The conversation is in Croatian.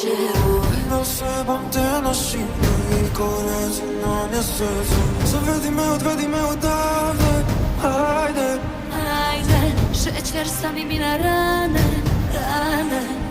cielo. Nosebam te nosi i korezi na mjesecu. Zavedi me, odvedi me odavde, hajde. Ajde, šećer sam i mi na rane, rane.